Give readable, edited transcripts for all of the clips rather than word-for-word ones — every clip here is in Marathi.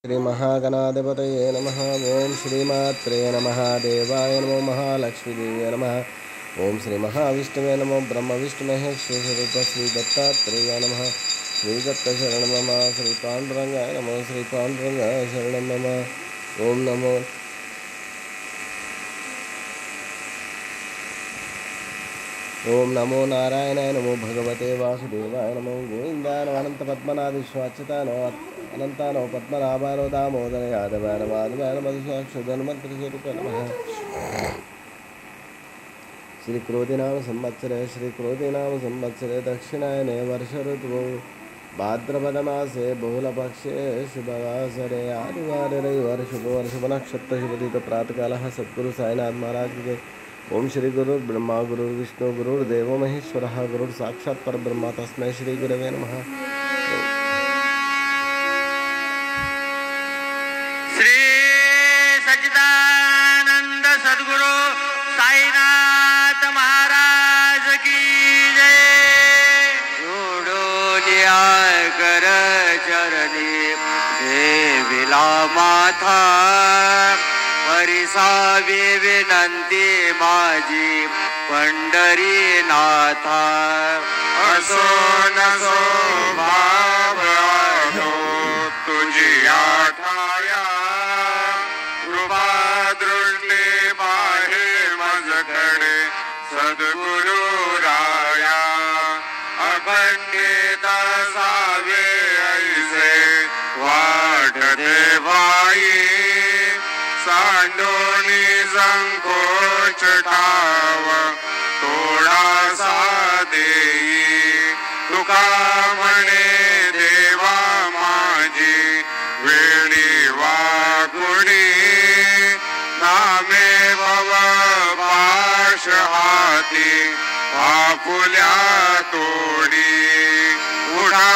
श्री महागणाधिपतये नमः। ओम श्रीमात्रे नमः। देवाय नमो महालक्ष्मीदेव्यै नमः। ओम श्री महाविष्णुवे नमो ब्रह्म विष्णु महेश्वर स्वरूप श्री दत्तात्रेयाय नमः। श्री दत्त शरण मम। श्री पांडुरंगाय नमो। श्री पांडुरंगाय शरण मम। ओम नमो ओम नमो नारायणाय नमो भगवते वासुदेवाय नमो गोविंदाय नमो अनंत पद्मनाभ विश्वाच्युताय नमो अनंताय नमो पद्मनाभाय नमो दामोदर यादवाय नमो माधवाय नमो मधुसूदन मंत्र स्वरूप नमः। श्री क्रोधी नाम संवत्सरे श्री क्रोधी नाम संवत्सरे दक्षिणायने वर्ष ऋतु भाद्रपद मासे बहुलपक्षे शुभवासरे आदिवारे रविवार शुभ वर्ष नक्षत्र शुभदित प्रातःकालः सद्गुरु साईनाथ महाराज के ओम श्री गुरु ब्रह्मा गुरु विष्णु गुरुर्देव महेश्वर गुरु साक्षात् परब्रह्म तस्मै श्री गुरवे नमः। श्री सच्चिदानंद सद्गुरु साईनाथ महाराज की जय। जोडो लिया कर चरणी देविला माथा परिसावी विनंती माझी पंढरीनाथा। असो नसो भाव आलो तुझी आठाया कृपा दृष्टी पाहे मजकडे सद्गुरु राया। अखंडित सावे ऐसे वाट देवाई सांडोनी संकोच ठाव थोडासा देई। तुका म्हणे देवा माझी वेळी वाकुडी नामे भव पाश हाती आपुल्या तोडी। उठा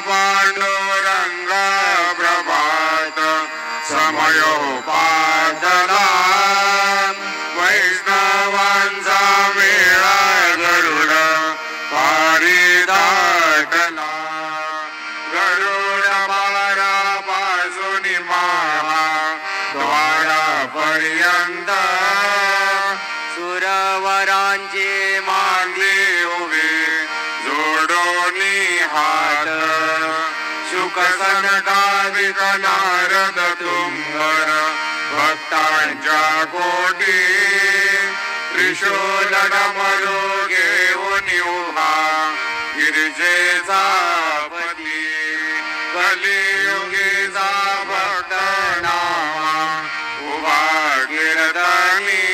पांडुरंगा प्रभात समयोपादना वैष्णवांचा मेळा गरुड पारी दाटला। गरुड बारा बाजूनी माहा द्वारापर्यंत सुरवरांची मांडी उभी जोडोनी हात। शुक सनकाविक नारद तुंगर भक्तांच्या कोटी त्रिशूल डमरू घेऊन उभा गिरिजेचा पती। कलियुगीचा भक्त नामा उभा कीर्तनी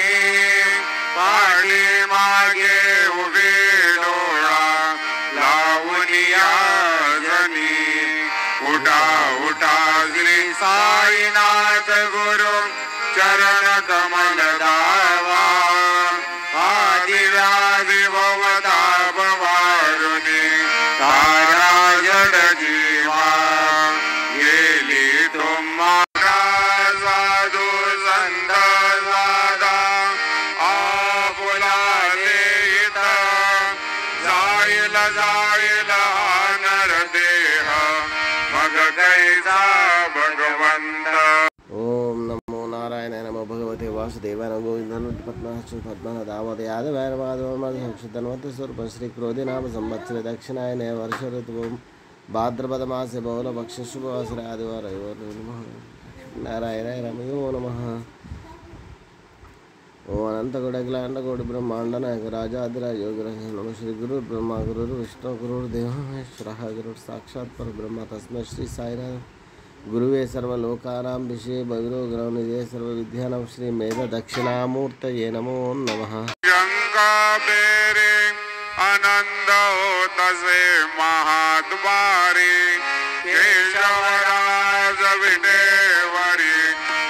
पाठी मागे उभे डोळा लावूनिया जनी। उठा उठा श्री साईनाथ गुरु चरण कमल दावा। आदि व्याधि भवताप वारुणी तारा जड जीवा। गेली तुम्हाला साधू संत साधा आपुलाले इथं जाईल जाईल नरदेह मग कैसा भगवंत। ओम नमो नारायणाय नमो भगवते वासुदेवाय नमो गोविंदाय पद्मनाभाय दामोदर यादवाय नमो माधवाय स्वरूप श्री क्रोधी नाम संवत्सरे दक्षिणायने वर्ष ऋतु भाद्रपद मासे बहुलपक्ष शुभवासरे आदिवार रविवार नारायणाय नमो नमः। ओम अनंतकोटि अखिलांडकोटि ब्रह्मांड नायक राजाधिराज योगिराज नमः। श्री गुरु ब्रह्मा गुरु विष्णु गुरुर्देव महेश्वरः गुरु साक्षात् परब्रह्म तस्मै श्री साईनाथ गुरुवे सर्वलोकानां विषये भैरव ग्रहनिधे सर्वविद्यानां श्री मेध दक्षिणामूर्तये नमो नमः। शंका बेरे आनंद होतसे महाद्वारे केशवराज विटेवरी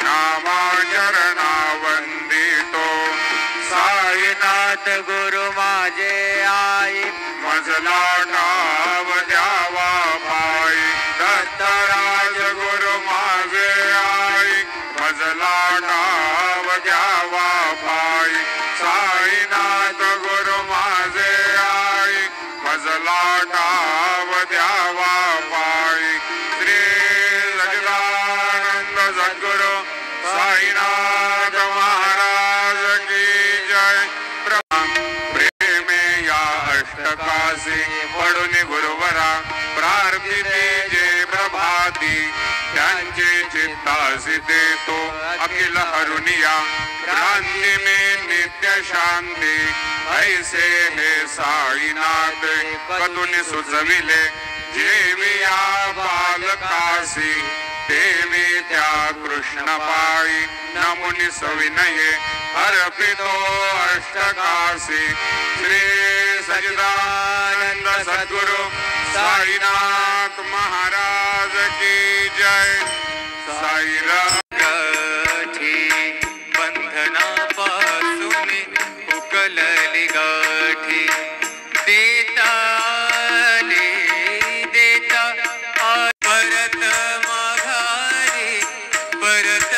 नामाचरणा वंदितो। साईनाथ गुरु माझे आई मजला ठाव द्यावा पायी। दत्तराज गुरु माझे आई मजला ठाव द्यावा पायी। साईनाथ गुरु माझे आई मजला ठाव द्यावा पायी। श्री सच्चिदानंद साईनाथ महाराज की जय. प्रेमे या अष्टकासी पडून गुरुवरा प्रार्थिते जे प्रभाती त्यांचे चित्तासी देतो अखिल हरुनिया क्रांती में नित्य शांती. ऐसे हे साईनाथ कदून सुचविले जेवी या बालकासी देवी त्या कृष्ण पायी नमुनी सविनये अर्पितो अष्टकासी. श्री सच्चिदानंद सद्गुरु साईनाथ महाराज की जय. साईराम बंधनापासून उकलली गाठी देता परत माघारी परत